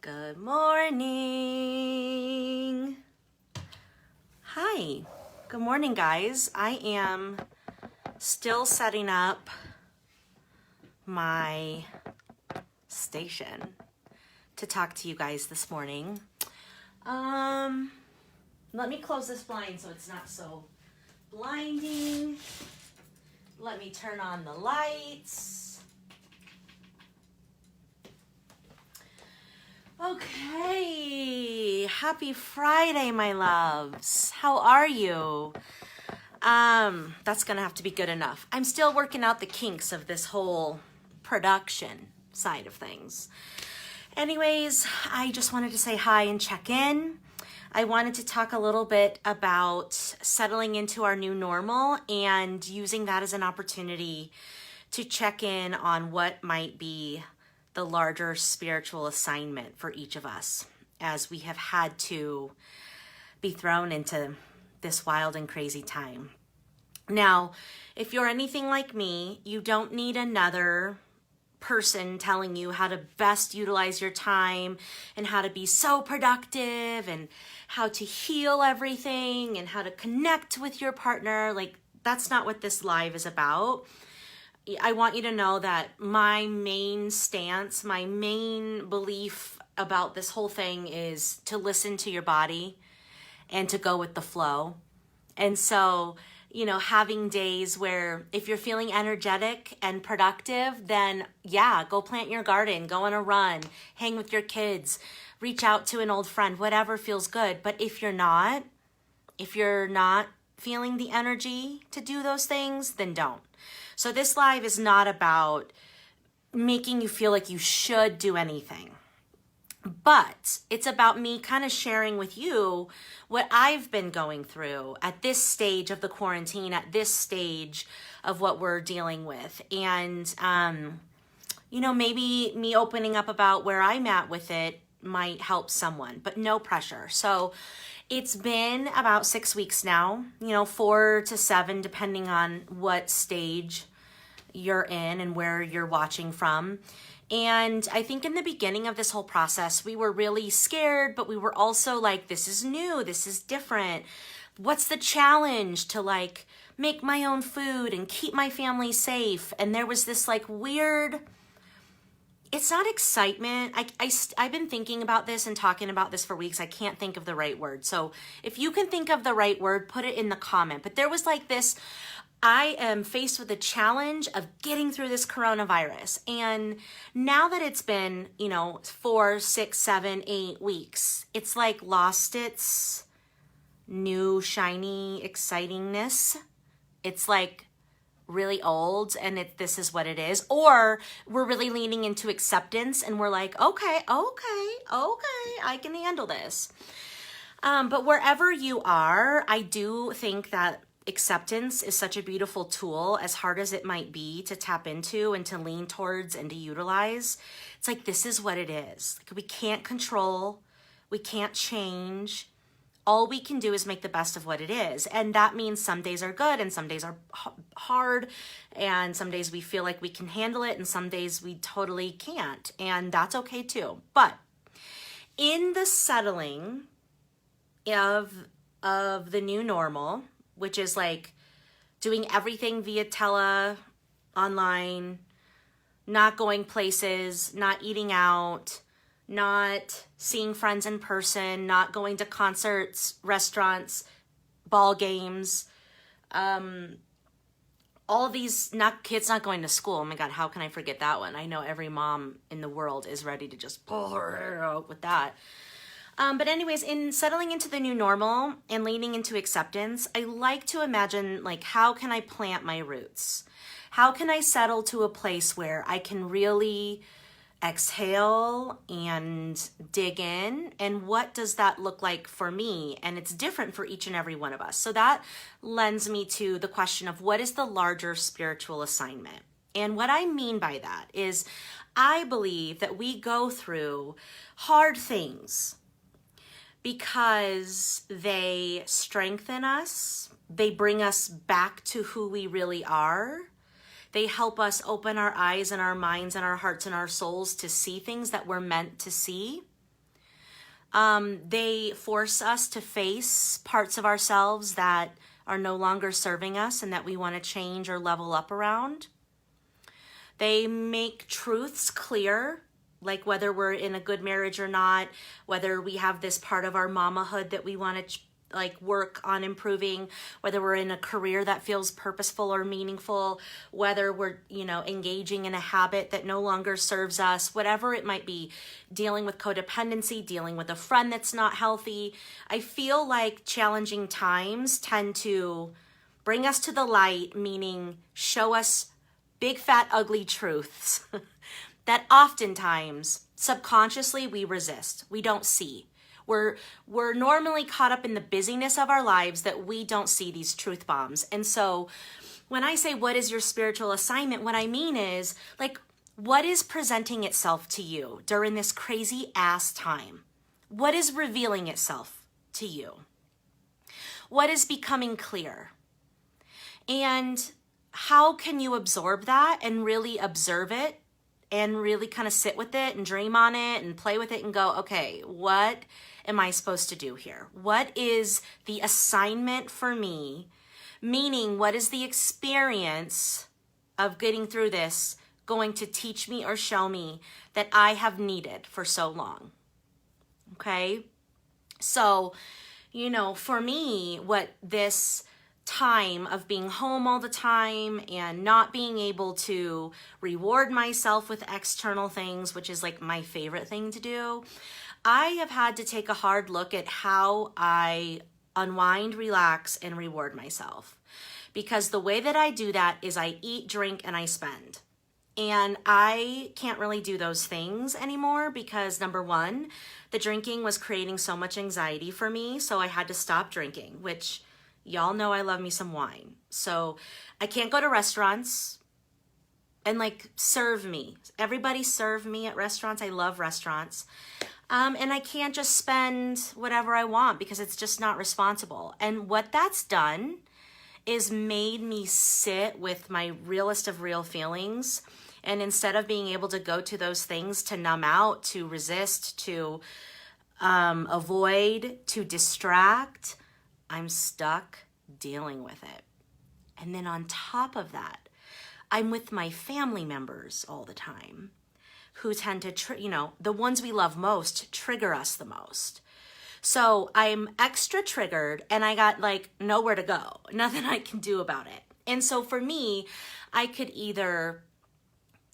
Good morning. Hi. Good morning, guys. I am still setting up my station to talk to you guys this morning. Let me close this blind so it's not so blinding. Let me turn on the lights. Okay, happy Friday, my loves. How are you? That's gonna have to be good enough. I'm still working out the kinks of this whole production side of things. Anyways, I just wanted to say hi and check in. I wanted to talk a little bit about settling into our new normal and using that as an opportunity to check in on what might be the larger spiritual assignment for each of us as we have had to be thrown into this wild and crazy time. Now, if you're anything like me, you don't need another person telling you how to best utilize your time and how to be so productive and how to heal everything and how to connect with your partner. Like, that's not what this live is about. I want you to know that my main stance, my main belief about this whole thing is to listen to your body and to go with the flow. And so, having days where if you're feeling energetic and productive, then yeah, go plant your garden, go on a run, hang with your kids, reach out to an old friend, whatever feels good. But if you're not feeling the energy to do those things, then don't. So this live is not about making you feel like you should do anything, but it's about me kind of sharing with you what I've been going through at this stage of the quarantine, at this stage of what we're dealing with. And, maybe me opening up about where I'm at with it might help someone, but no pressure. So it's been about 6 weeks now, 4 to 7, depending on what stage you're in and where you're watching from. And I think in the beginning of this whole process, we were really scared, but we were also like, this is new, this is different. What's the challenge to make my own food and keep my family safe? And there was this weird, it's not excitement. I've been thinking about this and talking about this for weeks. I can't think of the right word. So if you can think of the right word, put it in the comment. But there was this, I am faced with the challenge of getting through this coronavirus. And now that it's been, 4, 6, 7, 8 weeks, it's lost its new, shiny excitingness. It's really old and this is what it is. Or we're really leaning into acceptance and we're okay, I can handle this. But wherever you are, I do think that acceptance is such a beautiful tool, as hard as it might be to tap into and to lean towards and to utilize. It's this is what it is. We can't control, we can't change. All we can do is make the best of what it is. And that means some days are good and some days are hard. And some days we feel like we can handle it and some days we totally can't. And that's okay too. But in the settling of the new normal, which is doing everything via online, not going places, not eating out, not seeing friends in person, not going to concerts, restaurants, ball games, all of these, kids not going to school. Oh my God, how can I forget that one? I know every mom in the world is ready to just pull her out with that. But anyways, in settling into the new normal and leaning into acceptance, I like to imagine how can I plant my roots? How can I settle to a place where I can really exhale and dig in? And what does that look like for me? And it's different for each and every one of us. So that lends me to the question of what is the larger spiritual assignment? And what I mean by that is I believe that we go through hard things because they strengthen us, they bring us back to who we really are, they help us open our eyes and our minds and our hearts and our souls to see things that we're meant to see. They force us to face parts of ourselves that are no longer serving us and that we want to change or level up around. They make truths clear, like whether we're in a good marriage or not, whether we have this part of our mamahood that we want to work on improving, whether we're in a career that feels purposeful or meaningful, whether we're, engaging in a habit that no longer serves us, whatever it might be, dealing with codependency, dealing with a friend that's not healthy. I feel like challenging times tend to bring us to the light, meaning show us big, fat, ugly truths that oftentimes subconsciously we resist. We don't see. We're normally caught up in the busyness of our lives that we don't see these truth bombs. And so when I say, what is your spiritual assignment? What I mean is, what is presenting itself to you during this crazy ass time? What is revealing itself to you? What is becoming clear? And how can you absorb that and really observe it and really kind of sit with it and dream on it and play with it and go, okay, what am I supposed to do here? What is the assignment for me? Meaning, what is the experience of getting through this going to teach me or show me that I have needed for so long? Okay? So, for me, what this time of being home all the time and not being able to reward myself with external things, which is my favorite thing to do, I have had to take a hard look at how I unwind, relax, and reward myself. Because the way that I do that is I eat, drink, and I spend. And I can't really do those things anymore because, number one, the drinking was creating so much anxiety for me, so I had to stop drinking, which y'all know I love me some wine. So I can't go to restaurants and serve me. Everybody serve me at restaurants. I love restaurants. And I can't just spend whatever I want because it's just not responsible. And what that's done is made me sit with my realest of real feelings. And instead of being able to go to those things to numb out, to resist, to avoid, to distract, I'm stuck dealing with it. And then on top of that, I'm with my family members all the time who tend to, the ones we love most trigger us the most. So I'm extra triggered and I got nowhere to go, nothing I can do about it. And so for me, I could either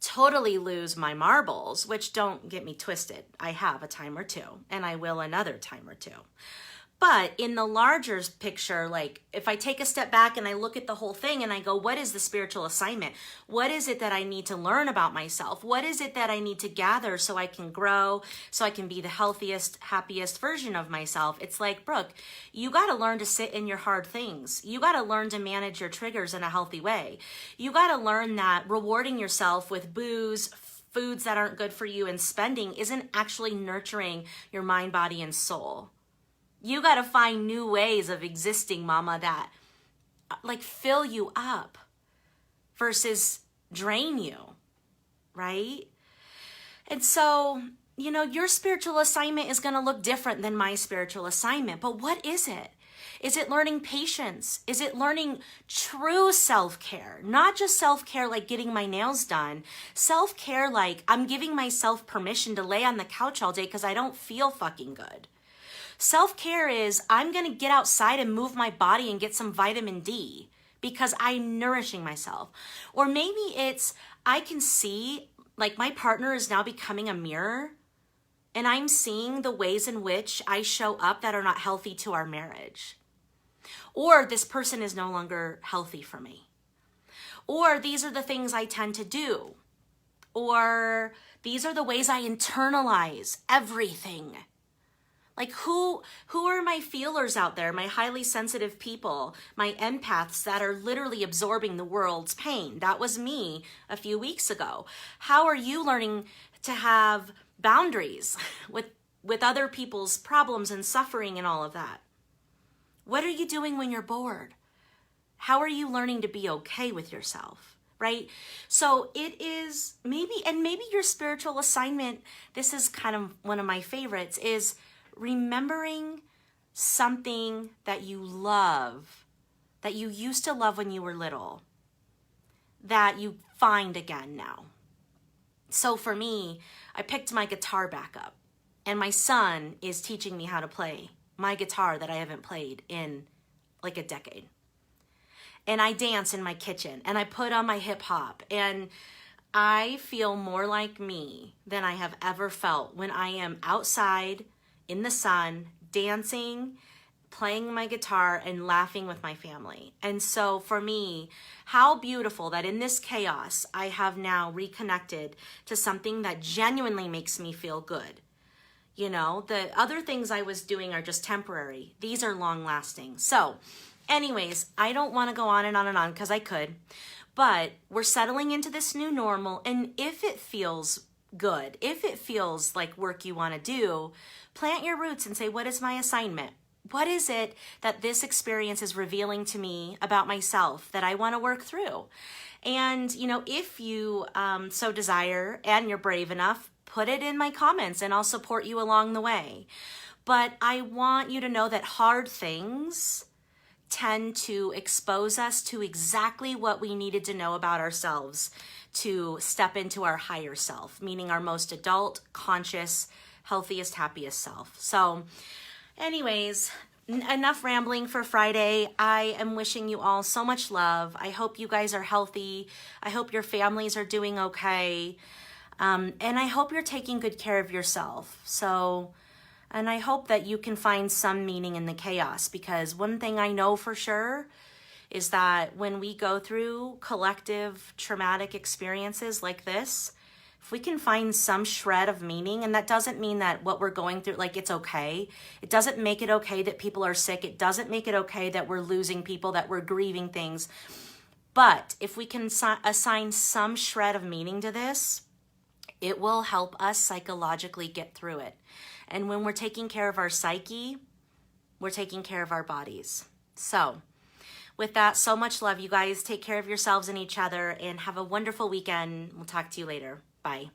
totally lose my marbles, which don't get me twisted. I have a time or two and I will another time or two. But in the larger picture, if I take a step back and I look at the whole thing and I go, what is the spiritual assignment? What is it that I need to learn about myself? What is it that I need to gather so I can grow, so I can be the healthiest, happiest version of myself? It's Brooke, you got to learn to sit in your hard things. You got to learn to manage your triggers in a healthy way. You got to learn that rewarding yourself with booze, foods that aren't good for you, and spending isn't actually nurturing your mind, body, and soul. You got to find new ways of existing, mama, that fill you up versus drain you, right? And so, your spiritual assignment is going to look different than my spiritual assignment. But what is it? Is it learning patience? Is it learning true self-care? Not just self-care like getting my nails done. Self-care like I'm giving myself permission to lay on the couch all day because I don't feel fucking good. Self-care is I'm going to get outside and move my body and get some vitamin D because I'm nourishing myself. Or maybe it's I can see my partner is now becoming a mirror and I'm seeing the ways in which I show up that are not healthy to our marriage. Or this person is no longer healthy for me. Or these are the things I tend to do. Or these are the ways I internalize everything. Who are my feelers out there, my highly sensitive people, my empaths that are literally absorbing the world's pain? That was me a few weeks ago. How are you learning to have boundaries with other people's problems and suffering and all of that? What are you doing when you're bored? How are you learning to be okay with yourself, right? So it is maybe your spiritual assignment, this is kind of one of my favorites, is remembering something that you love, that you used to love when you were little, that you find again now. So for me, I picked my guitar back up, and my son is teaching me how to play my guitar that I haven't played in like a decade. And I dance in my kitchen, and I put on my hip hop, and I feel more like me than I have ever felt when I am outside in the sun, dancing, playing my guitar, and laughing with my family. And so for me, how beautiful that in this chaos, I have now reconnected to something that genuinely makes me feel good. You know, the other things I was doing are just temporary. These are long lasting. So anyways, I don't want to go on and on and on because I could, but we're settling into this new normal. And if it feels good, if it feels like work you want to do, plant your roots and say, what is my assignment? What is it that this experience is revealing to me about myself that I want to work through? And, you know, if you so desire and you're brave enough, put it in my comments and I'll support you along the way. But I want you to know that hard things tend to expose us to exactly what we needed to know about ourselves to step into our higher self, meaning our most adult, conscious, healthiest, happiest self. So anyways, enough rambling for Friday. I am wishing you all so much love. I hope you guys are healthy. I hope your families are doing okay. And I hope you're taking good care of yourself. And I hope that you can find some meaning in the chaos, because one thing I know for sure is that when we go through collective traumatic experiences like this, if we can find some shred of meaning, and that doesn't mean that what we're going through, like, it's okay. It doesn't make it okay that people are sick. It doesn't make it okay that we're losing people, that we're grieving things. But if we can assign some shred of meaning to this, it will help us psychologically get through it. And when we're taking care of our psyche, we're taking care of our bodies. So with that, so much love, you guys. Take care of yourselves and each other and have a wonderful weekend. We'll talk to you later. Bye.